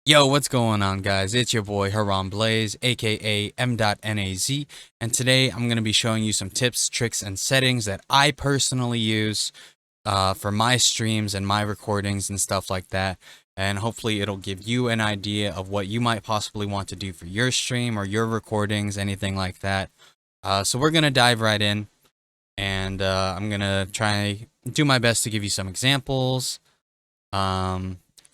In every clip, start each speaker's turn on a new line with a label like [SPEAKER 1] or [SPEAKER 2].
[SPEAKER 1] Yo, what's going on, guys? It's your boy Haram Blaze, aka M.NAZ, and today I'm going to be showing you some tips, tricks, and settings that I personally use for my streams and my recordings and stuff like that. And hopefully it'll give you an idea of what you might possibly want to do for your stream or your recordings, anything like that. So we're going to dive right in, and I'm going to try do my best to give you some examples.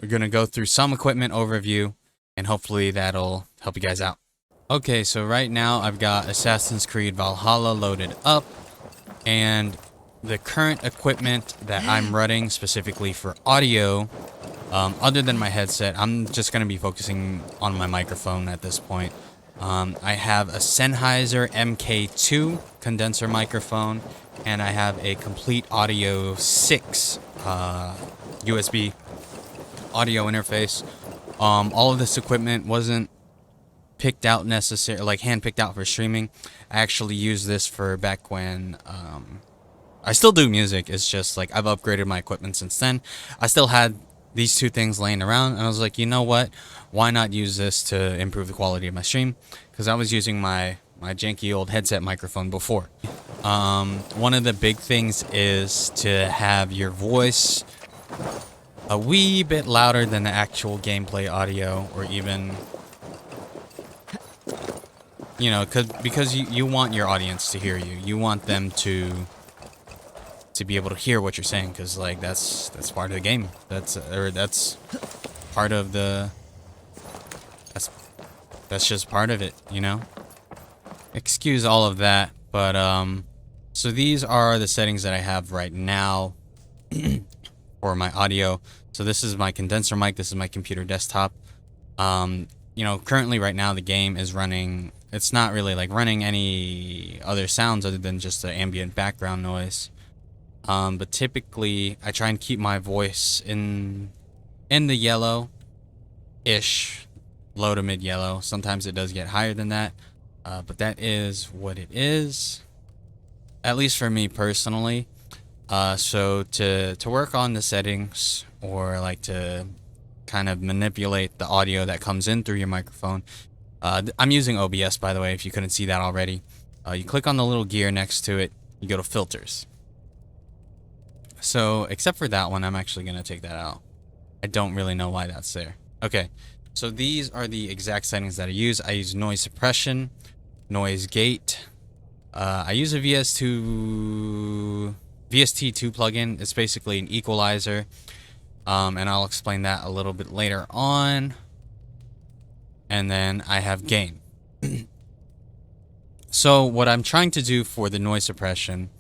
[SPEAKER 1] We're going to go through some equipment overview, and hopefully that'll help you guys out. Okay, so right now I've got Assassin's Creed Valhalla loaded up, and the current equipment that I'm running specifically for audio, other than my headset, I'm just going to be focusing on my microphone at this point. I have a Sennheiser MK2 condenser microphone, and I have a Complete Audio 6 USB audio interface. All of this equipment wasn't picked out necessarily, like hand picked out for streaming. I actually used this for back when I still do music. It's just like I've upgraded my equipment since then. I still had these two things laying around, and I was like, you know what? Why not use this to improve the quality of my stream? Because I was using my janky old headset microphone before. One of the big things is to have your voice a wee bit louder than the actual gameplay audio, or even, you know, because you want your audience to hear you. You want them to be able to hear what you're saying, because like that's part of the game. That's part of the that's just part of it, you know. Excuse all of that, but so these are the settings that I have right now for my audio. So this is my condenser mic, this is my computer desktop. You know, currently right now the game is running, it's not really like running any other sounds other than just the ambient background noise. But typically I try and keep my voice in the yellow-ish, low to mid yellow. Sometimes it does get higher than that, but that is what it is, at least for me personally. So to work on the settings, or like to kind of manipulate the audio that comes in through your microphone, I'm using OBS, by the way, if you couldn't see that already. You click on the little gear next to it, you go to filters. So except for that one, I'm actually going to take that out. I don't really know why that's there. Okay, so these are the exact settings that I use. I use noise suppression, noise gate. I use a VST2 plugin. It's basically an equalizer, and I'll explain that a little bit later on. And then I have gain. So what I'm trying to do for the noise suppression,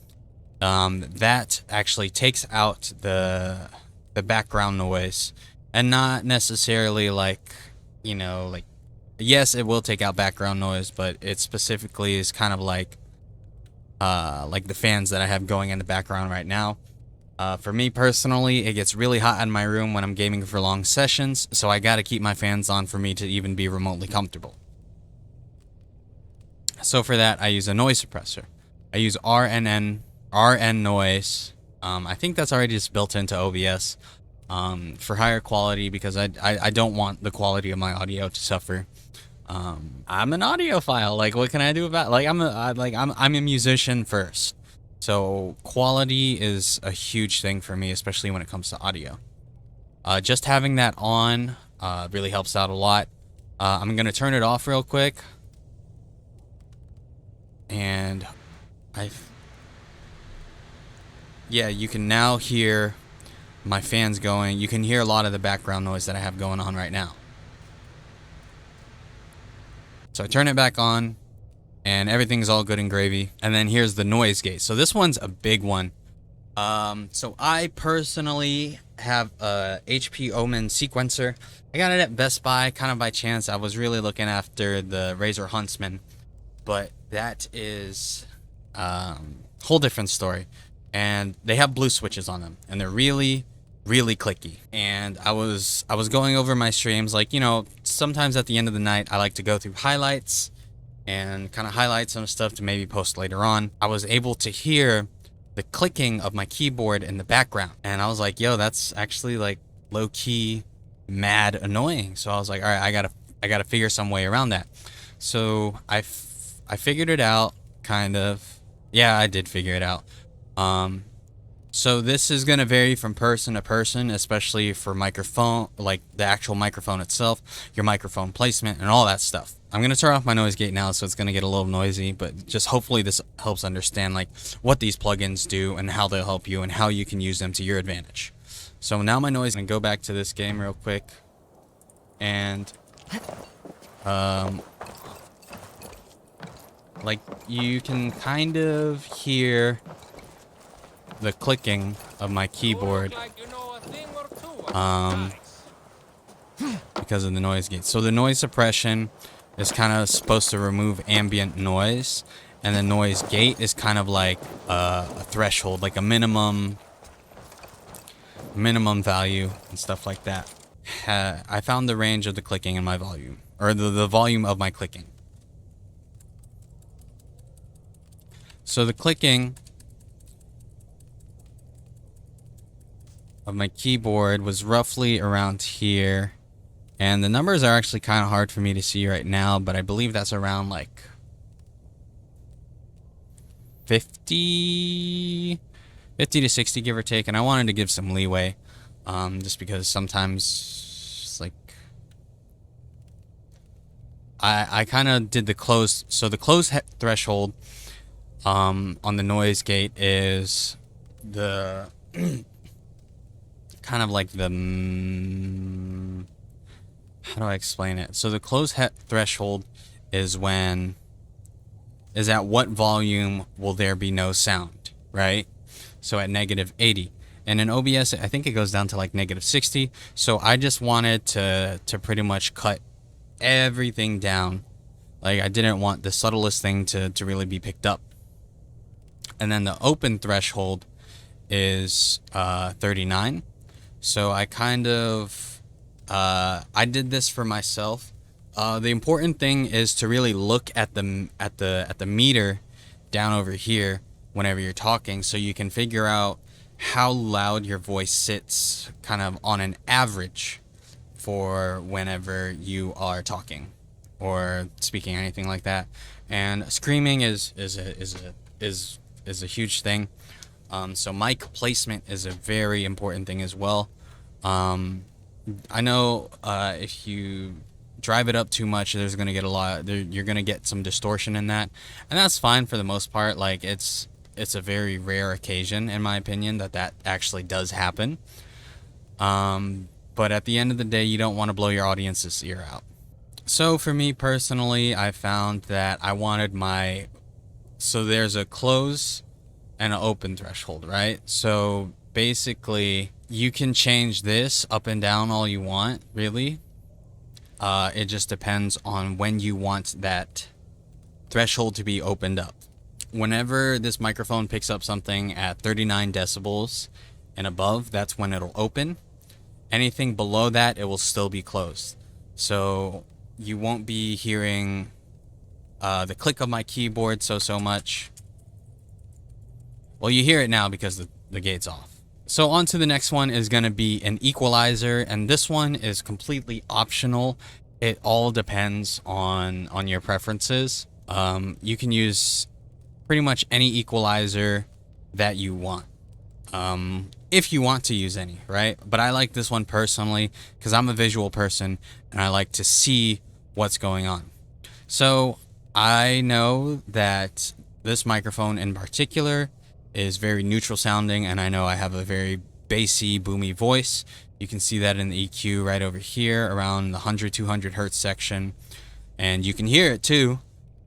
[SPEAKER 1] that actually takes out the background noise, and not necessarily like, you know, like, yes, it will take out background noise, but it specifically is kind of like the fans that I have going in the background right now. For me personally, it gets really hot in my room when I'm gaming for long sessions, so I gotta keep my fans on for me to even be remotely comfortable. So for that, I use a noise suppressor. I use RN noise. I think that's already just built into OBS for higher quality, because I don't want the quality of my audio to suffer. I'm an audiophile. Like, what can I do about? Like, I'm a musician first, so quality is a huge thing for me, especially when it comes to audio. Just having that on really helps out a lot. I'm gonna turn it off real quick, and yeah, you can now hear my fans going. You can hear a lot of the background noise that I have going on right now. So I turn it back on, and everything's all good and gravy. And then here's the noise gate. So this one's a big one. So I personally have a HP Omen sequencer. I got it at Best Buy kind of by chance. I was really looking after the Razer Huntsman, but that is whole different story. And they have blue switches on them, and they're really clicky. And I was going over my streams, like, you know, sometimes at the end of the night I like to go through highlights and kind of highlight some stuff to maybe post later on. I was able to hear the clicking of my keyboard in the background, and I was like, yo, that's actually like low-key mad annoying. So I was like, all right, I gotta figure some way around that. So I figured it out, kind of. Yeah, I did figure it out. So this is gonna vary from person to person, especially for microphone, like the actual microphone itself, your microphone placement, and all that stuff. I'm gonna turn off my noise gate now, so it's gonna get a little noisy, but just hopefully this helps understand like what these plugins do and how they'll help you and how you can use them to your advantage. So now my noise, I'm gonna go back to this game real quick, and like you can kind of hear the clicking of my keyboard because of the noise gate. So the noise suppression is kind of supposed to remove ambient noise, and the noise gate is kind of like a threshold, like a minimum value and stuff like that. I found the range of the clicking in my volume, or the volume of my clicking. So the clicking of my keyboard was roughly around here, and the numbers are actually kind of hard for me to see right now, but I believe that's around like 50 to 60, give or take. And I wanted to give some leeway, just because sometimes it's like I kind of did the close. So the close threshold on the noise gate is the kind of like the how do I explain it? So the close threshold is at what volume will there be no sound, right? So at -80. And in OBS, I think it goes down to like -60. So I just wanted to pretty much cut everything down. Like I didn't want the subtlest thing to really be picked up. And then the open threshold is 39. So I kind of I did this for myself. The important thing is to really look at the meter down over here whenever you're talking, so you can figure out how loud your voice sits kind of on an average for whenever you are talking or speaking, anything like that. And screaming is a huge thing. So mic placement is a very important thing as well. I know if you drive it up too much, there's gonna get you're gonna get some distortion in that, and that's fine for the most part. Like it's a very rare occasion, in my opinion, that actually does happen. But at the end of the day, you don't want to blow your audience's ear out. So for me personally, I found that I wanted so there's a close and an open threshold, right? So basically you can change this up and down all you want, really. It just depends on when you want that threshold to be opened up. Whenever this microphone picks up something at 39 decibels and above, that's when it'll open. Anything below that, it will still be closed. So you won't be hearing the click of my keyboard so much. Well, you hear it now because the gate's off. So on to the next one is going to be an equalizer, and this one is completely optional. It all depends on your preferences. You can use pretty much any equalizer that you want, if you want to use any, right? But I like this one personally because I'm a visual person and I like to see what's going on. So I know that this microphone in particular is very neutral sounding, and I know I have a very bassy, boomy voice. You can see that in the EQ right over here around the 100-200 hertz section, and you can hear it too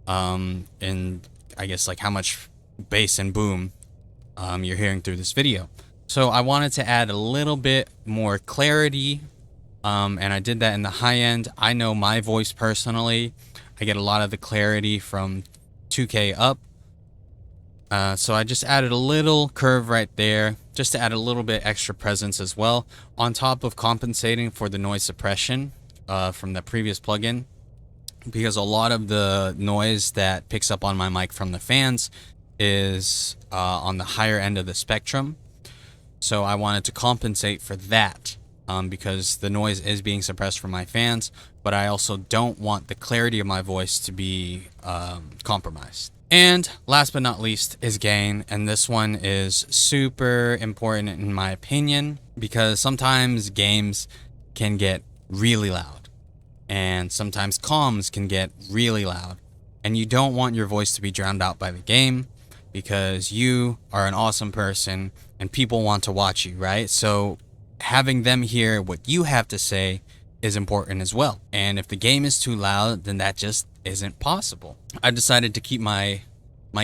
[SPEAKER 1] in I guess like how much bass and boom you're hearing through this video. So I wanted to add a little bit more clarity, and I did that in the high end. I know my voice personally, I get a lot of the clarity from 2K up. So I just added a little curve right there just to add a little bit extra presence as well, on top of compensating for the noise suppression from the previous plugin, because a lot of the noise that picks up on my mic from the fans is on the higher end of the spectrum. So I wanted to compensate for that because the noise is being suppressed from my fans, but I also don't want the clarity of my voice to be compromised. And last but not least is gain, and this one is super important in my opinion because sometimes games can get really loud and sometimes comms can get really loud, and you don't want your voice to be drowned out by the game because you are an awesome person and people want to watch you, right? So having them hear what you have to say is important as well. And if the game is too loud, then that just isn't possible. I decided to keep my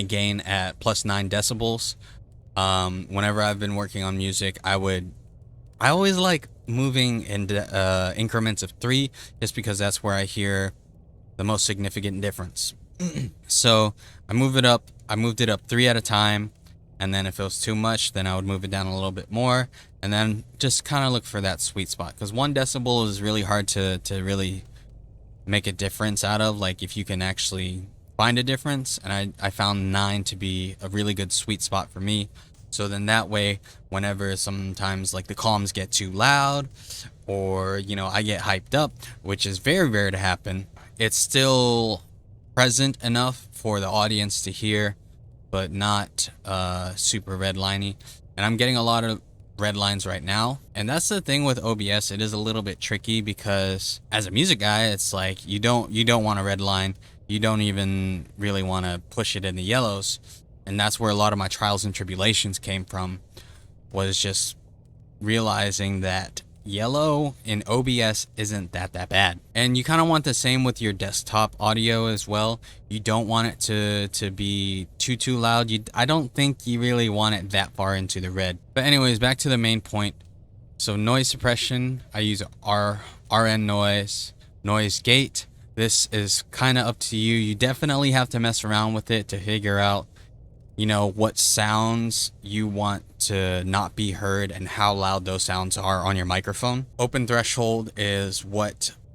[SPEAKER 1] gain at plus 9 decibels. Whenever I've been working on music, I always like moving in increments of 3, just because that's where I hear the most significant difference. So I moved it up 3 at a time, and then if it was too much, then I would move it down a little bit more, and then just kind of look for that sweet spot, because 1 decibel is really hard to really make a difference out of, like if you can actually find a difference, and I found 9 to be a really good sweet spot for me. So then that way, whenever sometimes like the comms get too loud, or I get hyped up, which is very rare to happen, it's still present enough for the audience to hear, but not super redliney. And I'm getting a lot of red lines right now, and that's the thing with OBS. It is a little bit tricky because as a music guy, it's like you don't want a red line. You don't even really want to push it in the yellows, and that's where a lot of my trials and tribulations came from, was just realizing that yellow in OBS isn't that bad. And you kind of want the same with your desktop audio as well. You don't want it to be too loud. I don't think you really want it that far into the red. But anyways, back to the main point. So noise suppression, I use RN noise gate. This is kind of up to you. You definitely have to mess around with it to figure out what sounds you want to not be heard and how loud those sounds are on your microphone. Open threshold is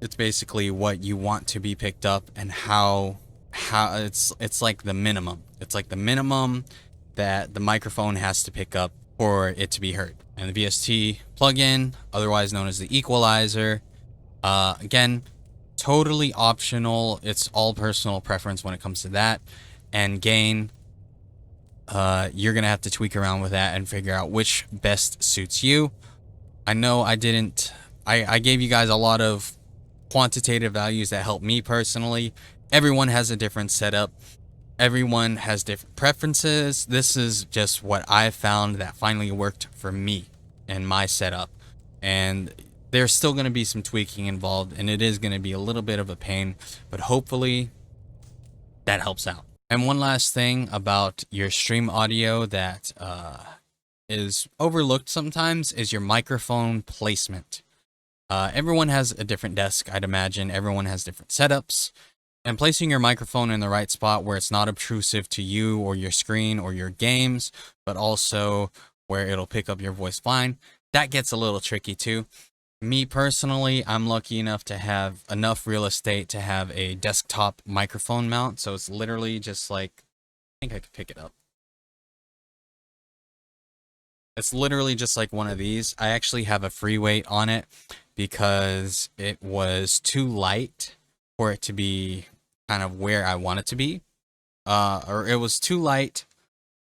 [SPEAKER 1] it's basically what you want to be picked up, and how it's like the minimum. It's like the minimum that the microphone has to pick up for it to be heard. And the VST plugin, otherwise known as the equalizer, again, totally optional. It's all personal preference when it comes to that. And gain, you're gonna have to tweak around with that and figure out which best suits you. I know I gave you guys a lot of quantitative values that help me personally. Everyone has a different setup. Everyone has different preferences. This is just what I found that finally worked for me and my setup. And there's still going to be some tweaking involved, and it is going to be a little bit of a pain, but hopefully that helps out. And one last thing about your stream audio that is overlooked sometimes is your microphone placement. Everyone has a different desk, I'd imagine. Everyone has different setups. And placing your microphone in the right spot where it's not obtrusive to you or your screen or your games, but also where it'll pick up your voice fine, that gets a little tricky too. Me personally, I'm lucky enough to have enough real estate to have a desktop microphone mount. So it's literally just like, I think I could pick it up. It's literally just like one of these. I actually have a free weight on it because it was too light for it to be kind of where I want it to be. Or it was too light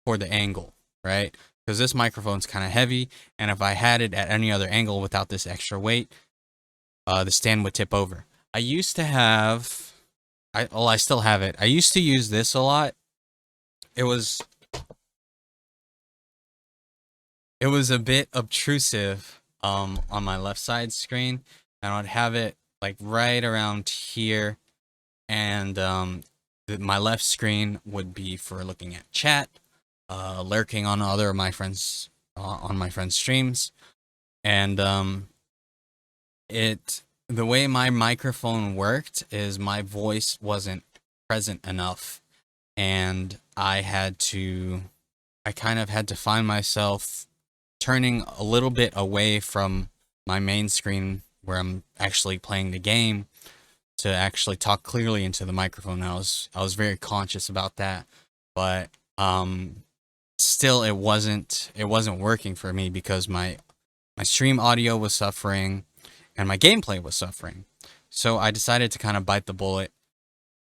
[SPEAKER 1] for the angle, right? Because this microphone's kind of heavy, and if I had it at any other angle without this extra weight, the stand would tip over. I used to have, I still have it. I used to use this a lot. It was a bit obtrusive on my left side screen, and I'd have it like right around here, and my left screen would be for looking at chat, lurking on other of my friends on my friends' streams, and the way my microphone worked is my voice wasn't present enough, and I kind of had to find myself turning a little bit away from my main screen where I'm actually playing the game to actually talk clearly into the microphone. I was very conscious about that, but still it wasn't working for me because my my stream audio was suffering, and my gameplay was suffering. So I decided to kind of bite the bullet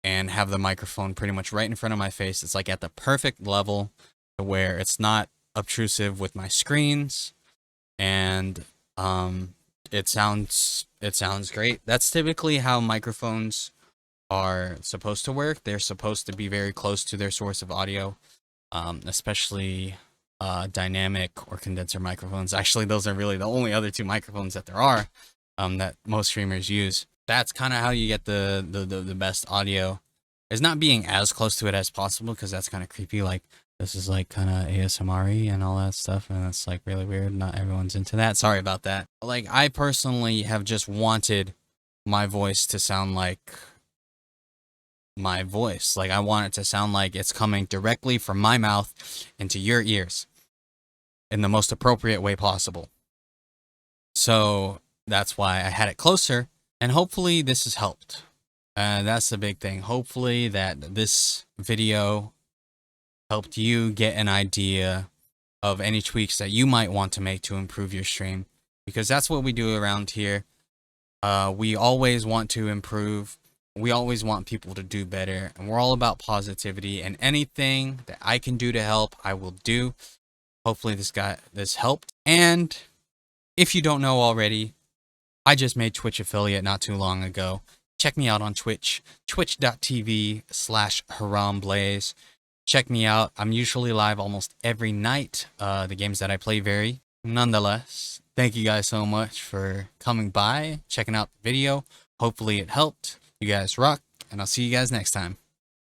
[SPEAKER 1] and have the microphone pretty much right in front of my face. It's like at the perfect level where it's not obtrusive with my screens, and it sounds great. That's typically how microphones are supposed to work. They're supposed to be very close to their source of audio, especially dynamic or condenser microphones. Actually, those are really the only other two microphones that there are that most streamers use. That's kind of how you get the best audio. Is not being as close to it as possible, because that's kind of creepy. Like, this is like kind of ASMR-y and all that stuff, and that's like really weird. Not everyone's into that. Sorry about that. Like, I personally have just wanted my voice to sound like my voice. Like, I want it to sound like it's coming directly from my mouth into your ears in the most appropriate way possible. So that's why I had it closer, and hopefully this has helped. That's the big thing. Hopefully that this video helped you get an idea of any tweaks that you might want to make to improve your stream, because that's what we do around here. We always want to improve. We always want people to do better, and we're all about positivity, and anything that I can do to help, I will do. Hopefully this helped. And if you don't know already, I just made Twitch affiliate not too long ago. Check me out on Twitch, twitch.tv/HaramBlaze. Check me out. I'm usually live almost every night. The games that I play vary. Nonetheless, thank you guys so much for coming by, checking out the video. Hopefully it helped. You guys rock, and I'll see you guys next time.